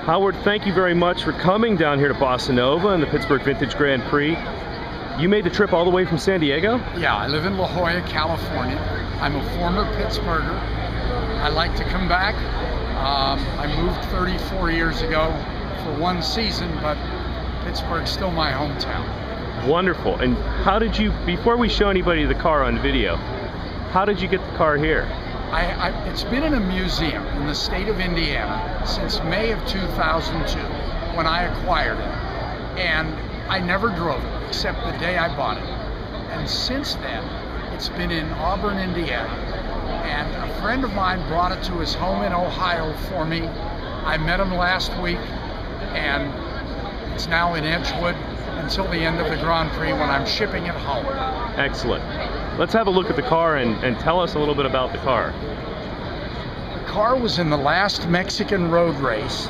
Howard, thank you very much for coming down here to Bossa Nova and the Pittsburgh Vintage Grand Prix. You made the trip all the way from San Diego? Yeah, I live in La Jolla, California. I'm a former Pittsburgher. I like to come back. I moved 34 years ago for one season, but Pittsburgh's still my hometown. Wonderful. And how did you, before we show anybody the car on video, how did you get the car here? It's been in a museum in the state of Indiana since May of 2002 when I acquired it. And I never drove it except the day I bought it. And since then, it's been in Auburn, Indiana. And a friend of mine brought it to his home in Ohio for me. I met him last week, and it's now in Edgewood until the end of the Grand Prix when I'm shipping it home. Excellent. Let's have a look at the car and tell us a little bit about the car. The car was in the last Mexican road race,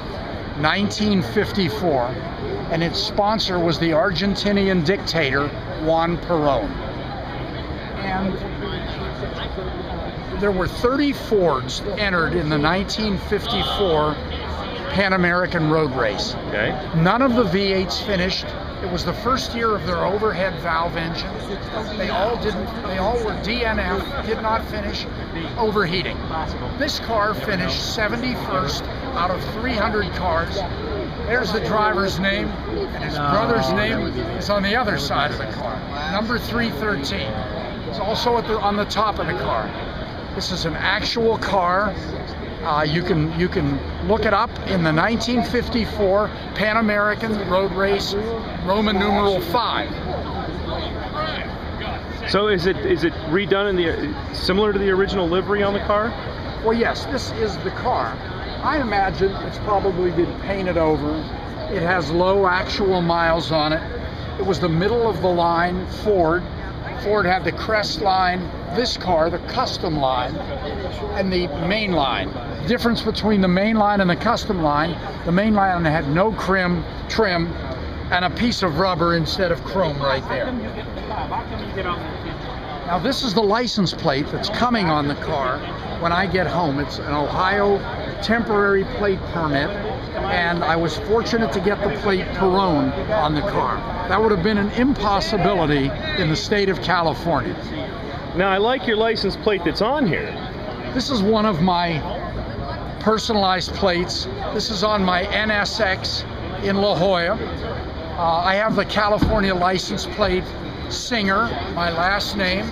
1954, and its sponsor was the Argentinian dictator, Juan Perón. And there were 30 Fords entered in the 1954 Panamerican road race. Okay. None of the V8s finished. It was the first year of their overhead valve engine. They all were DNF, did not finish, overheating. This car finished 71st out of 300 cars. There's the driver's name, and his brother's name is on the other side of the car. Number 313. It's also on the top of the car. This is an actual car. You can look it up in the 1954 Pan American road race, Roman numeral 5. So is it redone in similar to the original livery on the car? Well, yes, this is the car. I imagine it's probably been painted over. It has low actual miles on it. It was the middle of the line Ford. Ford had the Crest line, this car, the Custom line, and the main line. The difference between the main line and the Custom line, the main line had no trim, and a piece of rubber instead of chrome right there. Now this is the license plate that's coming on the car when I get home. It's an Ohio temporary plate permit, and I was fortunate to get the plate Perón on the car. That would have been an impossibility in the state of California. Now I like your license plate that's on here. This is one of my personalized plates. This is on my NSX in La Jolla. I have the California license plate Singer, my last name,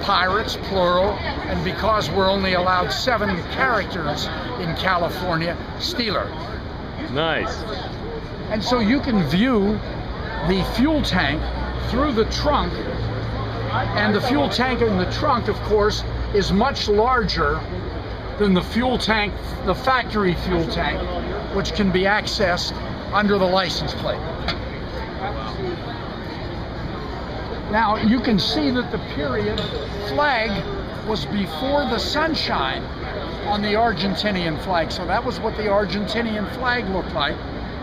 Pirates, plural, and because we're only allowed 7 characters in California, Steeler. Nice. And so you can view the fuel tank through the trunk, and the fuel tank in the trunk, of course, is much larger than the fuel tank, the factory fuel tank, which can be accessed under the license plate. Now you can see that the period flag was before the sunshine on the Argentinian flag. So that was what the Argentinian flag looked like.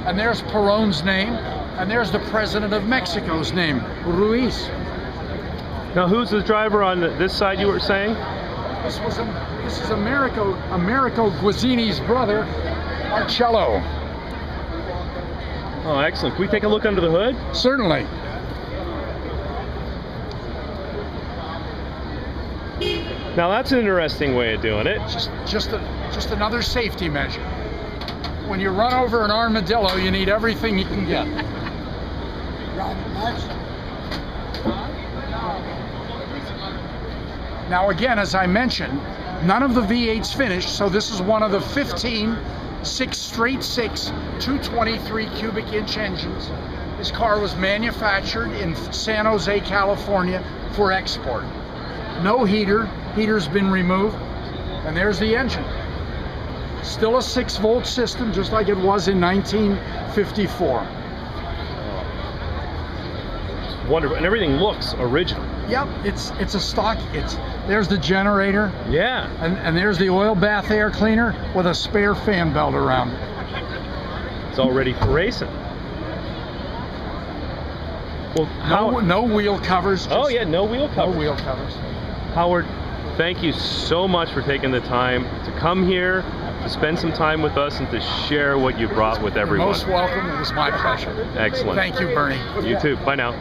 And there's Perón's name, and there's the President of Mexico's name, Ruiz. Now who's the driver on this side you were saying? This is Americo Guazzini's brother, Marcello. Oh, excellent. Can we take a look under the hood? Certainly. Now that's an interesting way of doing it. Just another safety measure. When you run over an armadillo, you need everything you can get. Now again, as I mentioned, none of the V8s finished, so this is one of the 15 straight six 223 cubic inch engines. This car was manufactured in San Jose, California for export. No heater, heater's been removed, and there's the engine. Still a 6-volt system, just like it was in 1954. It's wonderful, and everything looks original. Yep, it's a stock. There's the generator. Yeah. And there's the oil bath air cleaner with a spare fan belt around it. It's all ready for racing. Well, no wheel covers. Oh yeah, no wheel covers. No wheel covers. Howard, thank you so much for taking the time to come here to spend some time with us and to share what you brought with everyone. You're most welcome. It was my pleasure. Excellent. Thank you, Bernie. You too. Bye now.